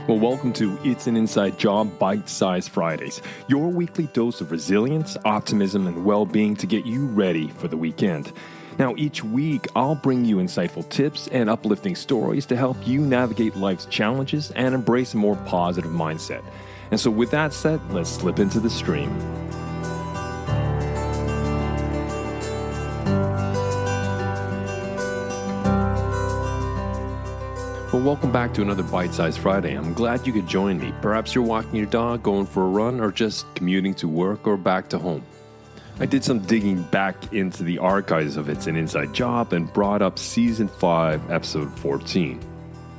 Well, welcome to It's an Inside Job BiteSize Fridays, your weekly dose of resilience, optimism, and well-being to get you ready for the weekend. Now, each week, I'll bring you insightful tips and uplifting stories to help you navigate life's challenges and embrace a more positive mindset. And so with that said, let's slip into the stream. Well, welcome back to another BiteSize Friday. I'm glad you could join me. Perhaps you're walking your dog, going for a run, or just commuting to work or back to home. I did some digging back into the archives of It's an Inside Job and brought up Season 5, Episode 14.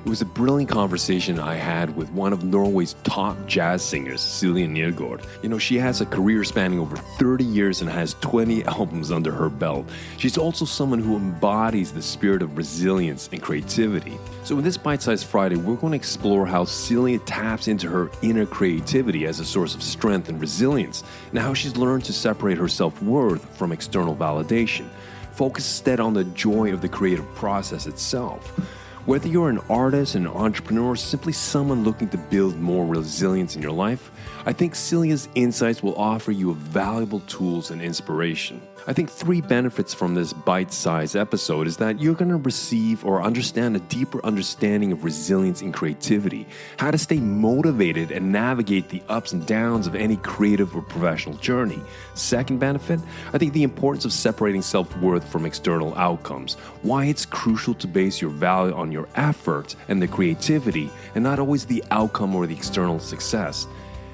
It was a brilliant conversation I had with one of Norway's top jazz singers, Silje Nergaard. She has a career spanning over 30 years and has 20 albums under her belt. She's also someone who embodies the spirit of resilience and creativity. So in this Bite-Sized Friday, we're going to explore how Silje taps into her inner creativity as a source of strength and resilience, and how she's learned to separate her self-worth from external validation. Focus instead on the joy of the creative process itself. Whether you're an artist, an entrepreneur, or simply someone looking to build more resilience in your life, I think Silje's insights will offer you valuable tools and inspiration. I think 3 benefits from this bite-sized episode is that you're going to receive or understand a deeper understanding of resilience and creativity, how to stay motivated and navigate the ups and downs of any creative or professional journey. Second benefit, I think the importance of separating self-worth from external outcomes, why it's crucial to base your value on your effort and the creativity and not always the outcome or the external success.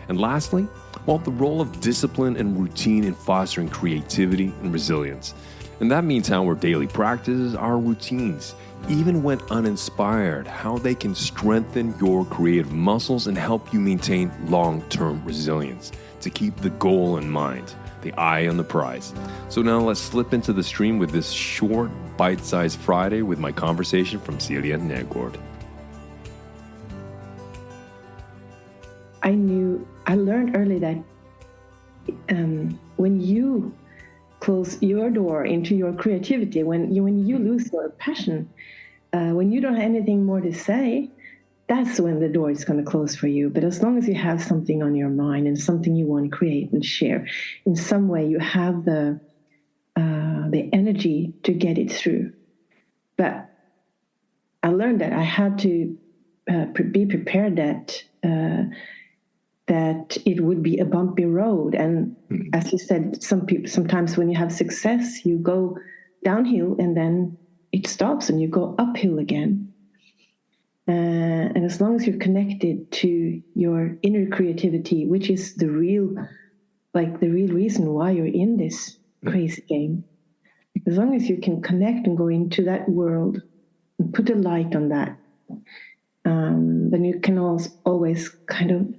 And lastly, the role of discipline and routine in fostering creativity and resilience. And that means how our daily practices, our routines, even when uninspired, how they can strengthen your creative muscles and help you maintain long-term resilience to keep the goal in mind, the eye on the prize. So now let's slip into the stream with this short bite-sized Friday with my conversation from Silje Nergaard. I learned early that when you close your door into your creativity, when you lose your passion, when you don't have anything more to say, that's when the door is going to close for you. But as long as you have something on your mind and something you want to create and share, in some way you have the energy to get it through. But I learned that I had to be prepared that it would be a bumpy road. And as you said, sometimes when you have success, you go downhill and then it stops and you go uphill again. And as long as you're connected to your inner creativity, which is the real reason why you're in this crazy game, as long as you can connect and go into that world and put a light on that, then you can always kind of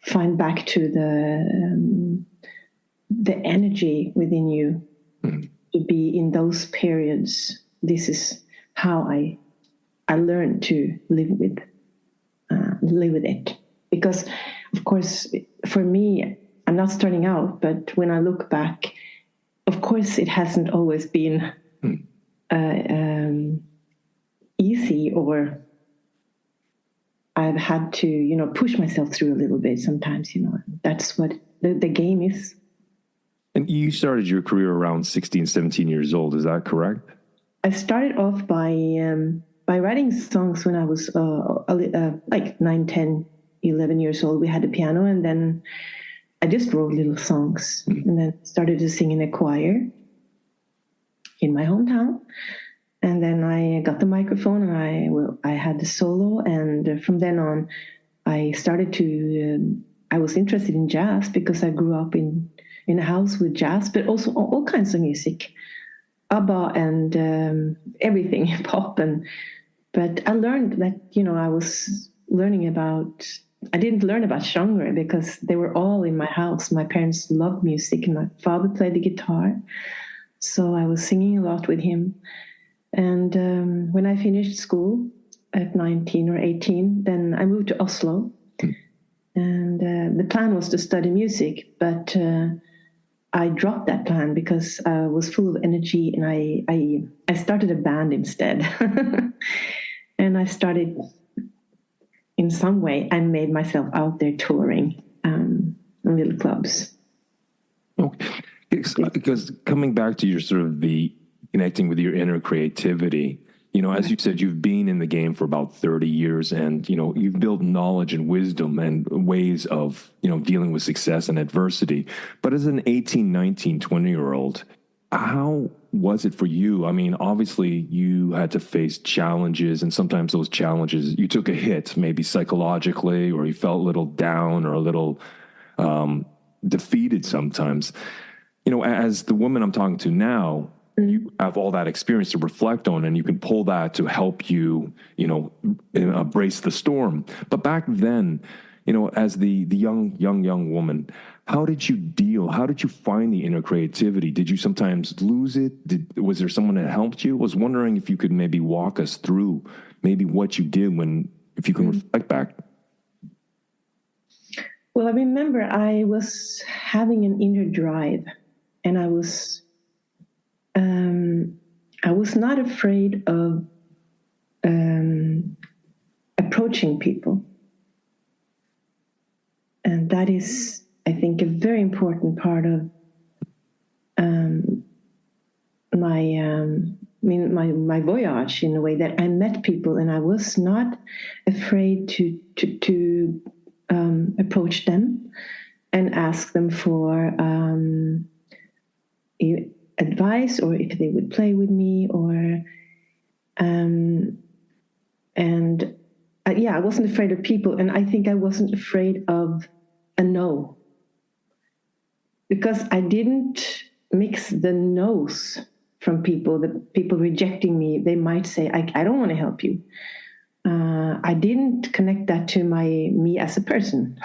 find back to the energy within you to be in those periods. This is how I learned to live with it. Because, of course, for me, I'm not starting out, but when I look back, of course, it hasn't always been easy, or I've had to, push myself through a little bit sometimes, That's what the game is. And you started your career around 16, 17 years old, is that correct? I started off by writing songs when I was like 9, 10, 11 years old. We had a piano, and then I just wrote little songs and then started to sing in a choir in my hometown. And then I got the microphone and I had the solo. And from then on, I started to, I was interested in jazz because I grew up in a house with jazz, but also all kinds of music, ABBA and everything, pop. But I learned that, I was learning I didn't learn about genre because they were all in my house. My parents loved music and my father played the guitar. So I was singing a lot with him. And when I finished school at 19 or 18, then I moved to Oslo. And the plan was to study music, but I dropped that plan because I was full of energy, and I started a band instead. And I started in some way, I made myself out there touring in little clubs. Okay. Because coming back to your sort of the connecting with your inner creativity, as you said, you've been in the game for about 30 years and, you've built knowledge and wisdom and ways of, dealing with success and adversity. But as an 18, 19, 20-year-old, how was it for you? I mean, obviously you had to face challenges, and sometimes those challenges, you took a hit, maybe psychologically, or you felt a little down or a little defeated sometimes. As the woman I'm talking to now, you have all that experience to reflect on, and you can pull that to help you, brace the storm. But back then, as the young woman, how did you deal? How did you find the inner creativity? Did you sometimes lose it? Was there someone that helped you? I was wondering if you could maybe walk us through maybe what you did if you can reflect back. Well, I remember I was having an inner drive, and I was not afraid of approaching people. And that is, I think, a very important part of my voyage, in a way that I met people and I was not afraid to approach them and ask them for advice, or if they would play with me, or I wasn't afraid of people, and I think I wasn't afraid of a no, because I didn't mix the no's from people. The people rejecting me, they might say, I don't want to help you. I didn't connect that to me as a person.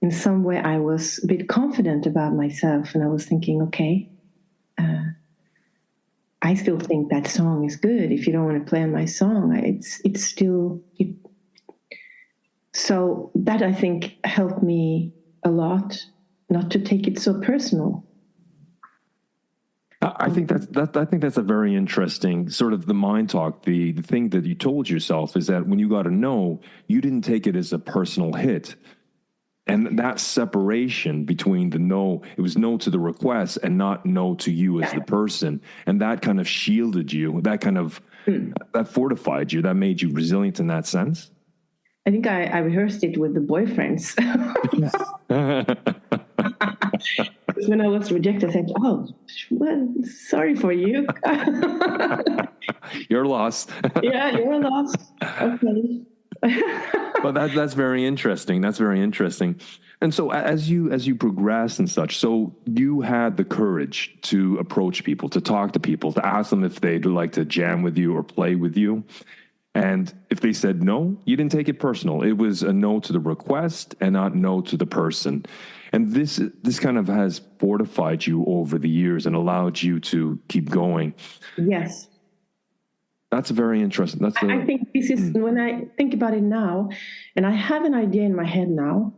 In some way, I was a bit confident about myself, and I was thinking, okay, I still think that song is good. If you don't want to play on my song, it's still. So that, I think, helped me a lot, not to take it so personal. I think that's a very interesting sort of the mind talk. The thing that you told yourself is that when you got a no, you didn't take it as a personal hit. And that separation between the no, it was no to the request and not no to you as the person. And that kind of shielded you, that fortified you, that made you resilient in that sense. I think I rehearsed it with the boyfriends. When I was rejected, I said, "Oh, well, sorry for you. You're lost." Yeah, you're lost. Okay. Well, that's very interesting. That's very interesting. And so as you progress and such, so you had the courage to approach people, to talk to people, to ask them if they'd like to jam with you or play with you. And if they said no, you didn't take it personal. It was a no to the request and not no to the person. And this kind of has fortified you over the years and allowed you to keep going. Yes. That's very interesting. I think this is, when I think about it now, and I have an idea in my head now,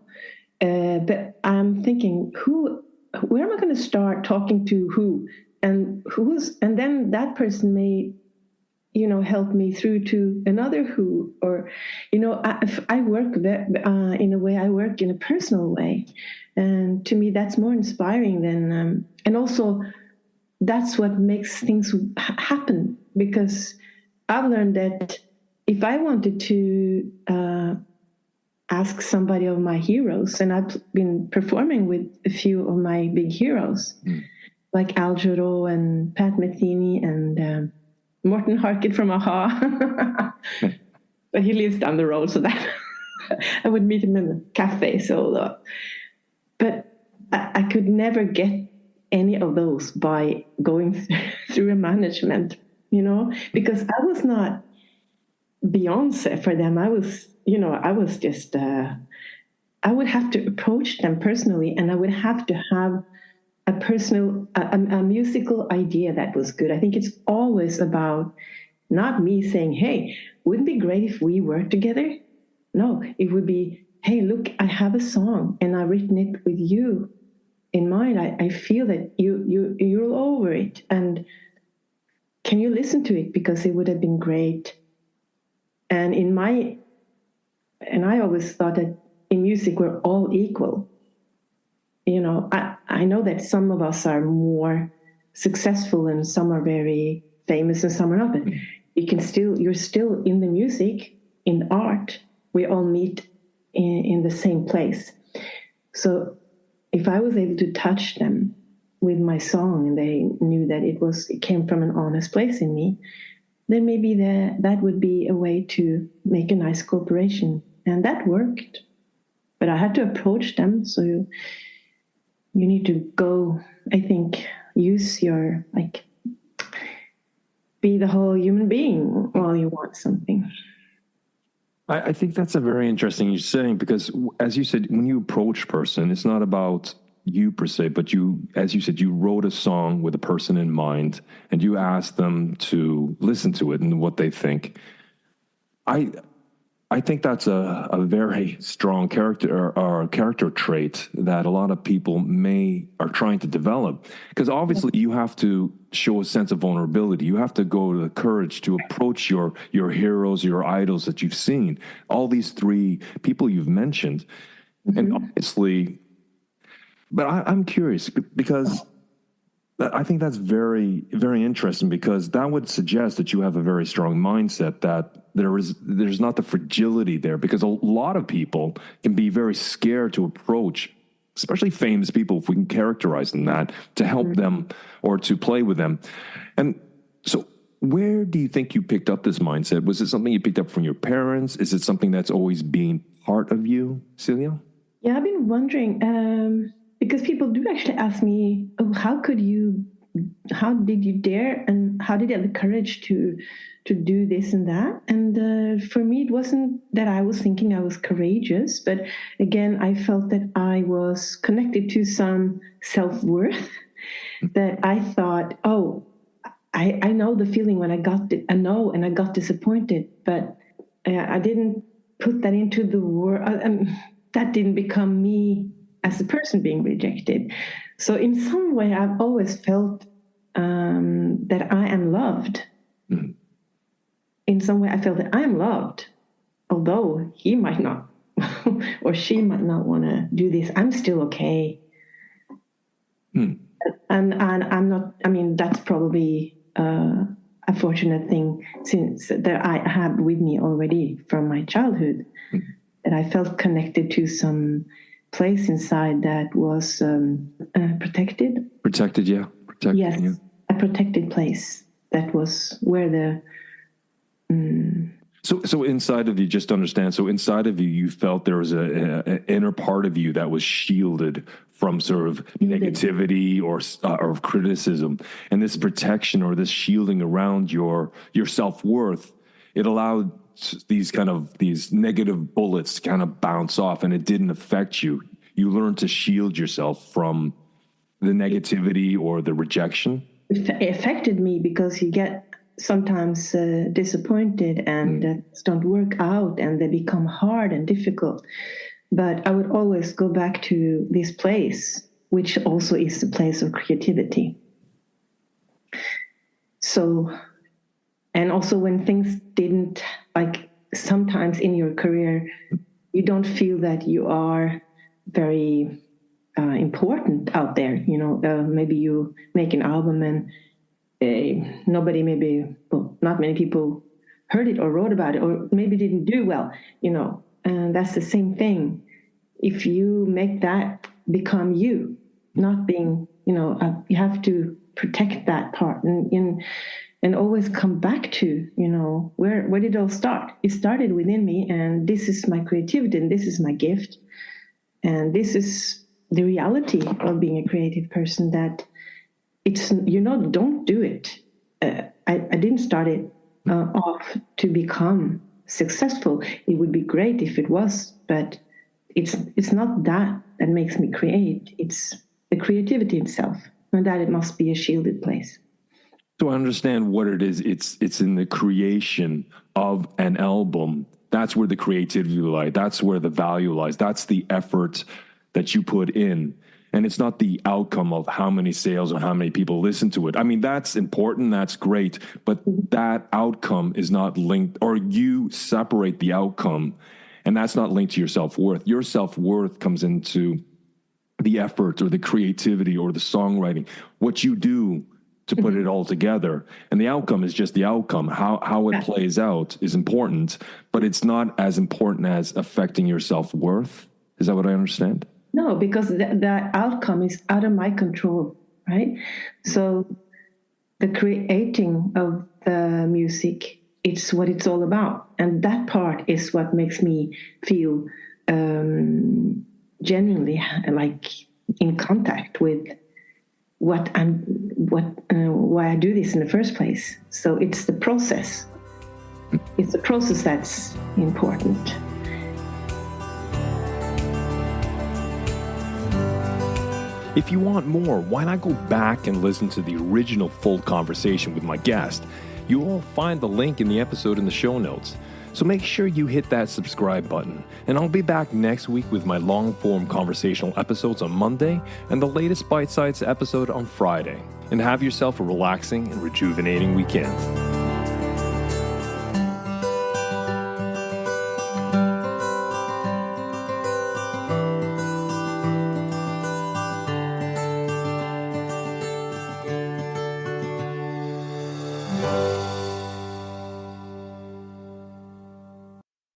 but I'm thinking, where am I going to start talking to who? And then that person may, help me through to another who, or, I work in a way, I work in a personal way. And to me, that's more inspiring than, and also that's what makes things happen, because I've learned that if I wanted to ask somebody of my heroes, and I've been performing with a few of my big heroes, like Al Jarreau and Pat Metheny and Morten Harket from AHA. But he lives down the road, so that I would meet him in a cafe. So, but I could never get any of those by going through a management, because I was not Beyonce for them. I was just, I would have to approach them personally, and I would have to have a musical idea that was good. I think it's always about not me saying, hey, wouldn't it be great if we worked together? No, it would be, hey, look, I have a song and I've written it with you in mind. I feel that you're over it, and can you listen to it, because it would have been great. And in my And I always thought that in music we're all equal. I know that some of us are more successful and some are very famous and some are not, but you're still in the music, in art. We all meet in the same place. So if I was able to touch them with my song and they knew that it came from an honest place in me, then maybe that would be a way to make a nice cooperation. And that worked. But I had to approach them. So you need to go, I think, use your, be the whole human being while you want something. I think that's a very interesting you're saying, because as you said, when you approach a person, it's not about you per se, but as you said, you wrote a song with a person in mind and you asked them to listen to it and what they think. I think that's a very strong character trait that a lot of people are trying to develop, because obviously you have to show a sense of vulnerability. You have to go to the courage to approach your heroes, your idols that you've seen, all these three people you've mentioned. Mm-hmm. And obviously, but I'm curious, because I think that's very, very interesting, because that would suggest that you have a very strong mindset, that there's not the fragility there, because a lot of people can be very scared to approach, especially famous people, if we can characterize them that, to help them or to play with them. And so where do you think you picked up this mindset? Was it something you picked up from your parents? Is it something that's always been part of you, Silje? Yeah, I've been wondering, because people do actually ask me, oh, how did you dare, and how did you have the courage to do this and that? And for me, it wasn't that I was thinking I was courageous, but again, I felt that I was connected to some self-worth, that I thought, oh, I know the feeling when I got a no and I got disappointed, but I didn't put that into the world. That didn't become me as a person being rejected. So in some way, I've always felt that I am loved. Mm-hmm. In some way, I felt that I am loved, although he might not, or she might not want to do this. I'm still okay. Mm. And I'm not, that's probably a fortunate thing, since that I have with me already from my childhood, that I felt connected to some place inside that was protected. Protected, yeah. Protected, yes, yeah. A protected place that was where the... So inside of you, just to understand, so inside of you, you felt there was an inner part of you that was shielded from sort of negativity or criticism. And this protection or this shielding around your self-worth, it allowed these negative bullets to kind of bounce off, and it didn't affect you. You learned to shield yourself from the negativity or the rejection. It affected me because you get sometimes disappointed and don't work out, and they become hard and difficult. But I would always go back to this place, which also is the place of creativity. So, and also when things didn't, sometimes in your career, you don't feel that you are very important out there. Maybe you make an album and not many people heard it or wrote about it, or maybe didn't do well, and that's the same thing. If you make that become you, not being, you have to protect that part and always come back to, where did it all start? It started within me, and this is my creativity, and this is my gift, and this is the reality of being a creative person, that it's, don't do it. I didn't start it off to become successful. It would be great if it was, but it's not that makes me create. It's the creativity itself, and that it must be a shielded place. So I understand what it is. It's in the creation of an album. That's where the creativity lies. That's where the value lies. That's the effort that you put in. And it's not the outcome of how many sales or how many people listen to it. That's important. That's great. But that outcome is not linked, or you separate the outcome And that's not linked to your self-worth. Your self-worth comes into the effort or the creativity or the songwriting, what you do to put it all together. And the outcome is just the outcome. How it plays out is important, but it's not as important as affecting your self-worth. Is that what I understand? No, because the outcome is out of my control, right? So the creating of the music, it's what it's all about. And that part is what makes me feel genuinely like in contact with why I do this in the first place. So it's the process. It's the process that's important. If you want more, why not go back and listen to the original full conversation with my guest? You will find the link in the episode in the show notes. So make sure you hit that subscribe button. And I'll be back next week with my long-form conversational episodes on Monday and the latest Bite Size episode on Friday. And have yourself a relaxing and rejuvenating weekend.